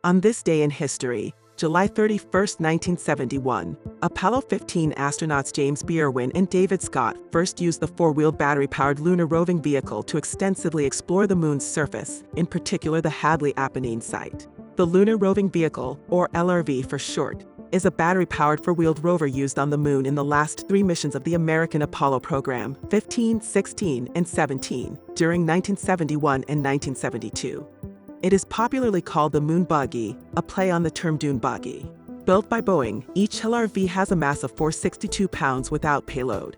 On this day in history, July 31, 1971, Apollo 15 astronauts James B. Irwin and David Scott first used the four-wheeled battery-powered lunar roving vehicle to extensively explore the moon's surface, in particular the Hadley Apennine site. The Lunar Roving Vehicle, or LRV for short, is a battery-powered four-wheeled rover used on the moon in the last three missions of the American Apollo program, 15, 16, and 17, during 1971 and 1972. It is popularly called the Moon Buggy, a play on the term dune buggy. Built by Boeing, each LRV has a mass of 462 pounds without payload.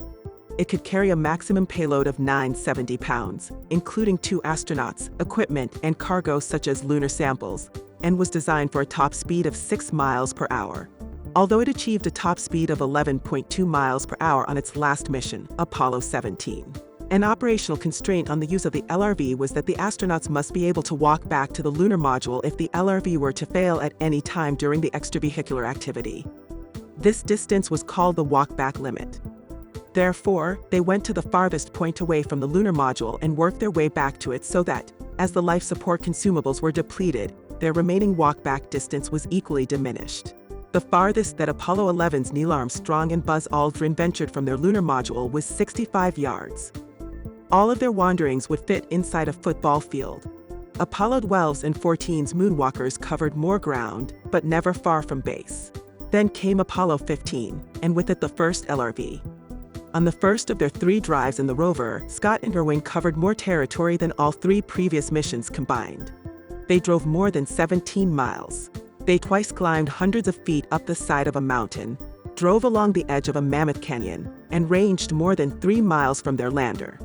It could carry a maximum payload of 970 pounds, including 2 astronauts, equipment, and cargo such as lunar samples, and was designed for a top speed of 6 miles per hour. Although it achieved a top speed of 11.2 miles per hour on its last mission, Apollo 17. An operational constraint on the use of the LRV was that the astronauts must be able to walk back to the lunar module if the LRV were to fail at any time during the extravehicular activity. This distance was called the walk-back limit. Therefore, they went to the farthest point away from the lunar module and worked their way back to it so that, as the life support consumables were depleted, their remaining walk-back distance was equally diminished. The farthest that Apollo 11's Neil Armstrong and Buzz Aldrin ventured from their lunar module was 65 yards. All of their wanderings would fit inside a football field. Apollo 12's and 14's moonwalkers covered more ground, but never far from base. Then came Apollo 15, and with it the first LRV. On the first of their 3 drives in the rover, Scott and Irwin covered more territory than all 3 previous missions combined. They drove more than 17 miles. They twice climbed hundreds of feet up the side of a mountain, drove along the edge of a mammoth canyon, and ranged more than 3 miles from their lander.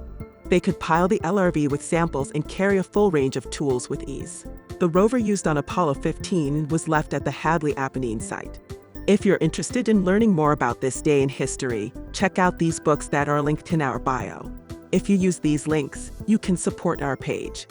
They could pile the LRV with samples and carry a full range of tools with ease. The rover used on Apollo 15 was left at the Hadley Apennine site. If you're interested in learning more about this day in history, check out these books that are linked in our bio. If you use these links, you can support our page.